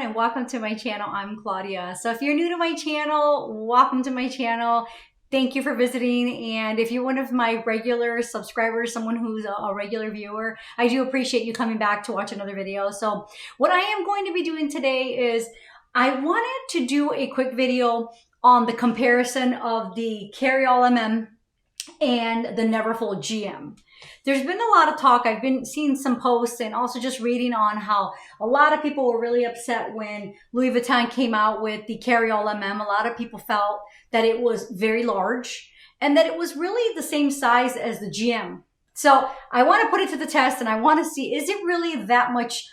everyone, and welcome to my channel. I'm Claudia. So if you're new to my channel, welcome to my channel. Thank you for visiting. And if you're one of my regular subscribers, someone who's a regular viewer, I do appreciate you coming back to watch another video. So what I am going to be doing today is I wanted to do a quick video on the comparison of the Carryall and the Neverfull GM. There's been a lot of talk. I've been seeing some posts and also just reading on how a lot of people were really upset when Louis Vuitton came out with the Carryall A lot of people felt that it was very large and that it was really the same size as the GM. So I want to put it to the test and I want to see, is it really that much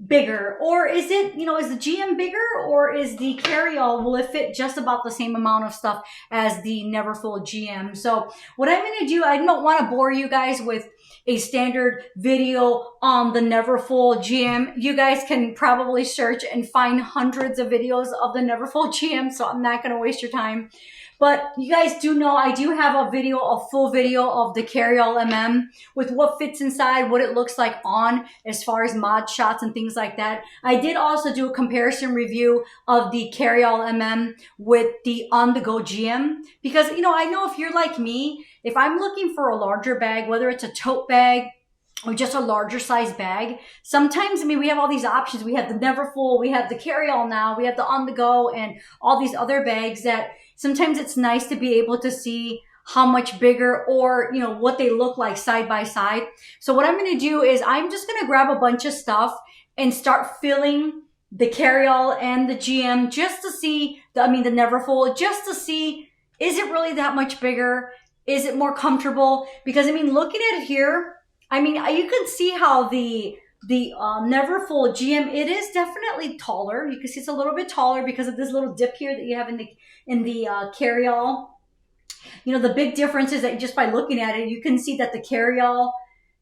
bigger, or is it, is the GM bigger, or is the Carryall, will it fit just about the same amount of stuff as the Neverfull GM? So what I'm going to do, I don't want to bore you guys with a standard video on the Neverfull GM. You guys can probably search and find hundreds of videos of the Neverfull GM, so I'm not going to waste your time. But you guys do know I do have a full video of the Carryall with what fits inside, what it looks like on as far as mod shots and things like that. I did also do a comparison review of the Carryall with the on-the-go GM because, I know if you're like me, if I'm looking for a larger bag, whether it's a tote bag or just a larger size bag, sometimes, we have all these options. We have the Neverfull, we have the Carryall now, we have the on-the-go and all these other bags that sometimes it's nice to be able to see how much bigger or, what they look like side by side. So what I'm going to do is I'm just going to grab a bunch of stuff and start filling the Carryall and the GM just to see, the Neverfull, just to see, is it really that much bigger? Is it more comfortable? Because, looking at it here, you can see how the Neverfull GM, it is definitely taller. You can see it's a little bit taller because of this little dip here that you have in the Carryall. The big difference is that just by looking at it, you can see that the Carryall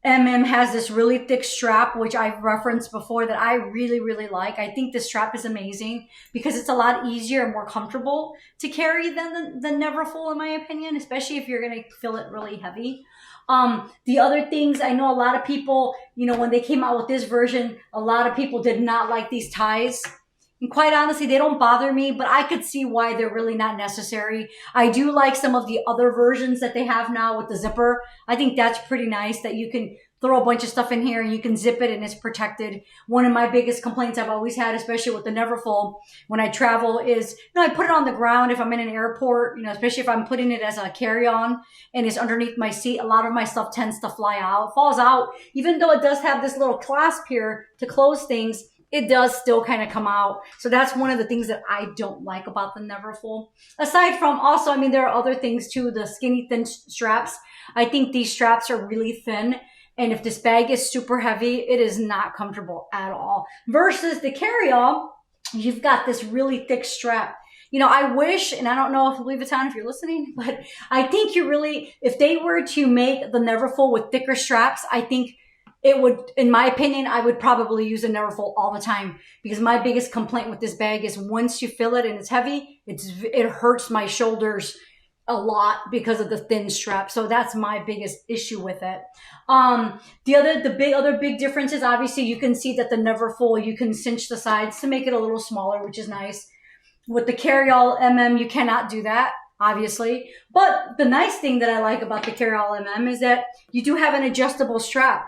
has this really thick strap, which I've referenced before, that I really, really like. I think the strap is amazing because it's a lot easier and more comfortable to carry than the Neverfull, in my opinion, especially if you're going to feel it really heavy. The other things, I know a lot of people, when they came out with this version, a lot of people did not like these ties. And quite honestly, they don't bother me, but I could see why they're really not necessary. I do like some of the other versions that they have now with the zipper. I think that's pretty nice that you can throw a bunch of stuff in here and you can zip it and it's protected. One of my biggest complaints I've always had, especially with the Neverfull when I travel, is, I put it on the ground if I'm in an airport, especially if I'm putting it as a carry-on and it's underneath my seat. A lot of my stuff tends to fly out, falls out. Even though it does have this little clasp here to close things, it does still kind of come out. So that's one of the things that I don't like about the Neverfull. Aside from also, there are other things too, the skinny thin straps. I think these straps are really thin. And if this bag is super heavy, it is not comfortable at all. Versus the Carryall, you've got this really thick strap. I wish, and I don't know if Louis Vuitton, if you're listening, but I think if they were to make the Neverfull with thicker straps, I think it would, in my opinion, I would probably use a Neverfull all the time because my biggest complaint with this bag is once you fill it and it's heavy, it hurts my shoulders a lot because of the thin strap. So that's my biggest issue with it. The other big difference is obviously you can see that the Neverfull, you can cinch the sides to make it a little smaller, which is nice. With the Carryall you cannot do that, obviously. But the nice thing that I like about the Carryall is that you do have an adjustable strap.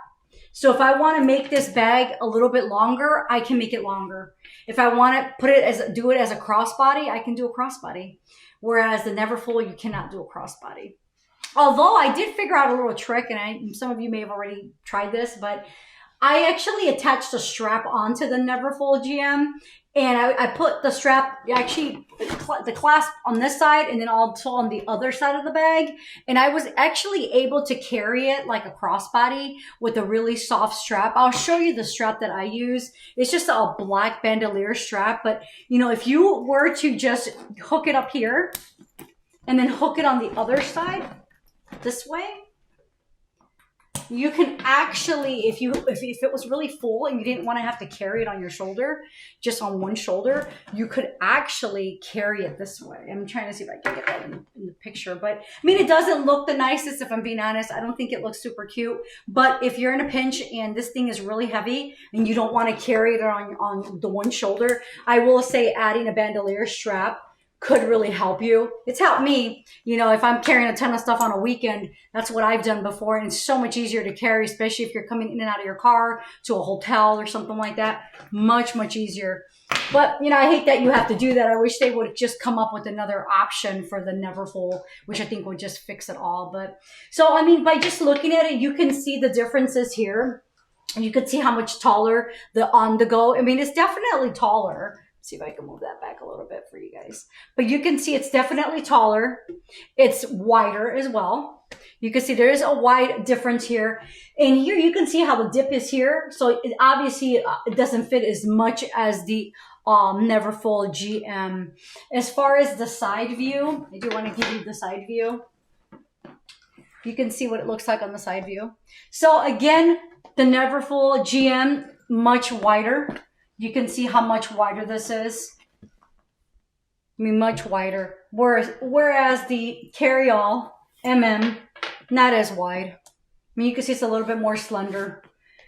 So if I want to make this bag a little bit longer, I can make it longer. If I want to do it as a crossbody, I can do a crossbody. Whereas the Neverfull, you cannot do a crossbody. Although I did figure out a little trick, and some of you may have already tried this, but I actually attached a strap onto the Neverfull GM, and I put the strap, the clasp on this side and then also on the other side of the bag. And I was actually able to carry it like a crossbody with a really soft strap. I'll show you the strap that I use. It's just a black bandolier strap. But, if you were to just hook it up here and then hook it on the other side this way, you can actually, if it was really full and you didn't want to have to carry it on your shoulder, just on one shoulder, you could actually carry it this way. I'm trying to see if I can get that in the picture, but I mean, it doesn't look the nicest, if I'm being honest. I don't think it looks super cute, but if you're in a pinch and this thing is really heavy and you don't want to carry it on the one shoulder, I will say adding a bandolier strap could really help you. It's helped me. You know, if I'm carrying a ton of stuff on a weekend, that's what I've done before. And it's so much easier to carry, especially if you're coming in and out of your car to a hotel or something like that. Much, much easier. But, you know, I hate that you have to do that. I wish they would just come up with another option for the Neverfull, which I think would just fix it all. But so, I mean, by just looking at it, you can see the differences here. And you can see how much taller the on the go. I mean, it's definitely taller. See if I can move that back a little bit for you guys. But you can see it's definitely taller. It's wider as well. You can see there is a wide difference here. And here you can see how the dip is here. So obviously it doesn't fit as much as the Neverfull GM. As far as the side view, I do want to give you the side view. You can see what it looks like on the side view. So again, the Neverfull GM, much wider. You can see how much wider this is. I mean, much wider. Whereas the Carryall not as wide. I mean, you can see it's a little bit more slender.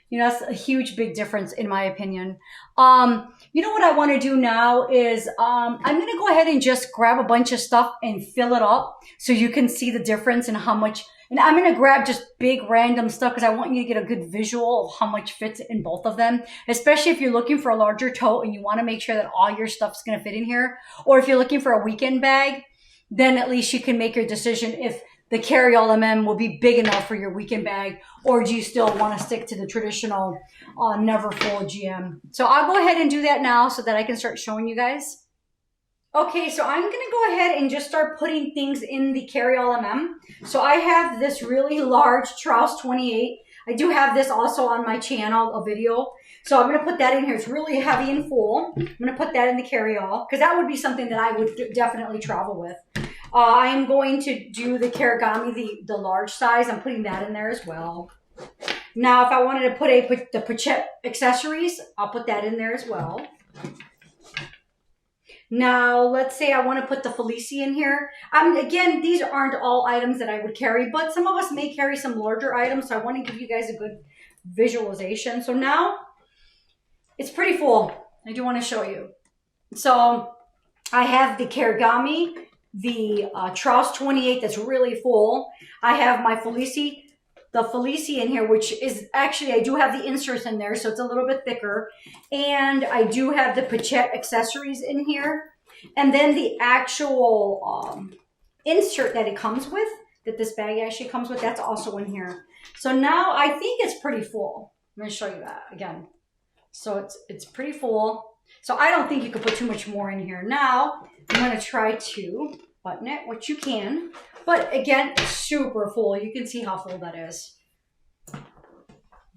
You know, that's a huge, big difference in my opinion. You know what I want to do now is I'm going to go ahead and just grab a bunch of stuff and fill it up so you can see the difference in how much. And I'm going to grab just big random stuff because I want you to get a good visual of how much fits in both of them, especially if you're looking for a larger tote and you want to make sure that all your stuff's going to fit in here. Or if you're looking for a weekend bag, then at least you can make your decision if the Carryall will be big enough for your weekend bag, or do you still want to stick to the traditional Neverfull GM. So I'll go ahead and do that now so that I can start showing you guys. Okay, so I'm going to go ahead and just start putting things in the Carryall. So I have this really large Trouse 28. I do have this also on my channel, a video. So I'm going to put that in here. It's really heavy and full. I'm going to put that in the Carryall because that would be something that I would definitely travel with. I am going to do the Carigami, the large size. I'm putting that in there as well. Now, if I wanted to put the Pochette accessories, I'll put that in there as well. Now, let's say I want to put the Felici in here. Again, these aren't all items that I would carry, but some of us may carry some larger items, so I want to give you guys a good visualization. So now, it's pretty full. I do want to show you. So, I have the Carigami, the Trouse 28 that's really full. I have my Felici, the Felici in here, which is actually, I do have the inserts in there, so it's a little bit thicker. And I do have the Pochette accessories in here. And then the actual insert that it comes with, that this bag actually comes with, that's also in here. So now I think it's pretty full. I'm going to show you that again. So it's pretty full. So I don't think you could put too much more in here. Now I'm going to try to button it, which you can. But again, it's super full. You can see how full that is.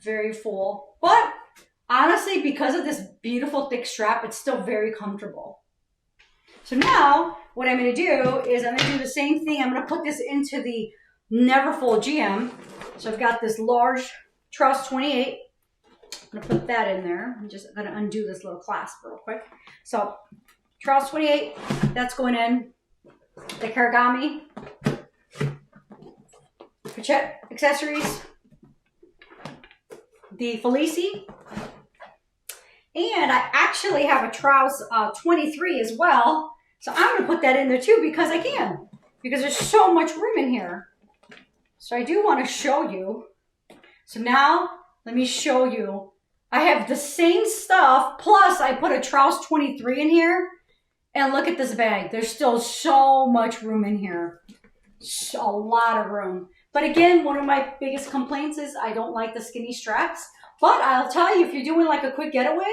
Very full. But honestly, because of this beautiful thick strap, it's still very comfortable. So now what I'm going to do is I'm going to do the same thing. I'm going to put this into the Neverfull GM. So I've got this large Trouse 28. I'm going to put that in there. I'm just going to undo this little clasp real quick. So Trouse 28, that's going in. The Carigami, Pochette accessories, the Felici, and I actually have a Trouse 23 as well. So I'm going to put that in there too because I can. Because there's so much room in here. So I do want to show you. So now let me show you. I have the same stuff, plus I put a Trouse 23 in here. And look at this bag. There's still so much room in here. A lot of room. But again, one of my biggest complaints is I don't like the skinny straps. But I'll tell you, if you're doing like a quick getaway,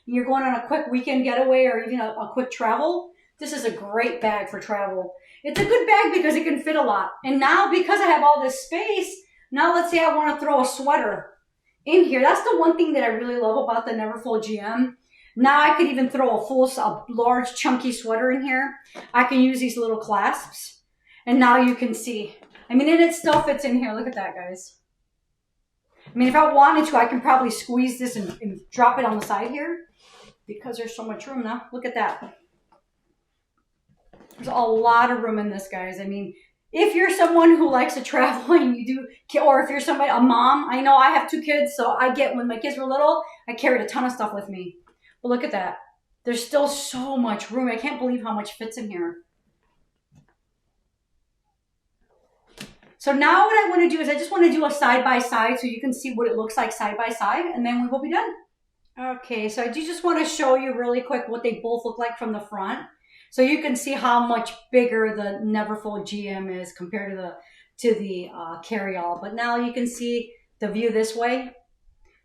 and you're going on a quick weekend getaway or even a quick travel, this is a great bag for travel. It's a good bag because it can fit a lot. And now because I have all this space, now let's say I want to throw a sweater in here. That's the one thing that I really love about the Neverfull GM. Now I could even throw a large chunky sweater in here. I can use these little clasps. And now you can see. I mean, and it still fits in here. Look at that, guys. I mean, if I wanted to, I can probably squeeze this and drop it on the side here because there's so much room now. Look at that. There's a lot of room in this, guys. I mean, if you're someone who likes to travel and you do, or if you're somebody, a mom, I know I have 2 kids, so I get, when my kids were little, I carried a ton of stuff with me. But look at that. There's still so much room. I can't believe how much fits in here. So now what I want to do is I just want to do a side by side so you can see what it looks like side by side, and then we will be done. Okay, so I do just want to show you really quick what they both look like from the front. So you can see how much bigger the Neverfull GM is compared to the Carryall. But now you can see the view this way.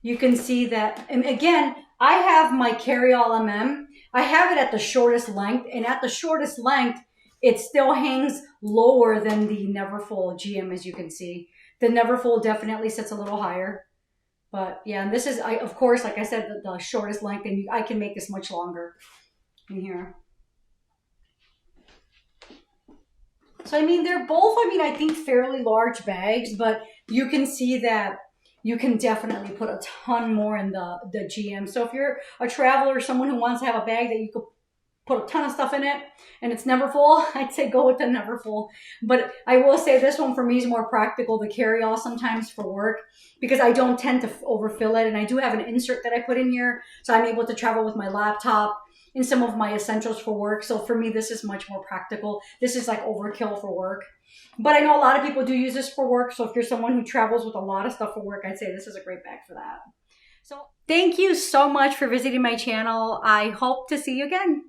You can see that, and again, I have my Carryall I have it at the shortest length, and at the shortest length, it still hangs lower than the Neverfull GM, as you can see. The Neverfull definitely sits a little higher. But yeah, and this is, of course, like I said, the shortest length, and I can make this much longer in here. So, I mean, they're both, I think, fairly large bags, but you can see that you can definitely put a ton more in the GM. So if you're a traveler, someone who wants to have a bag that you could put a ton of stuff in it, and it's Neverfull, I'd say go with the Neverfull. But I will say this one for me is more practical, the Carryall sometimes for work, because I don't tend to overfill it, and I do have an insert that I put in here, so I'm able to travel with my laptop and some of my essentials for work. So for me, this is much more practical. This is like overkill for work. But I know a lot of people do use this for work, so if you're someone who travels with a lot of stuff for work, I'd say this is a great bag for that. So thank you so much for visiting my channel. I hope to see you again.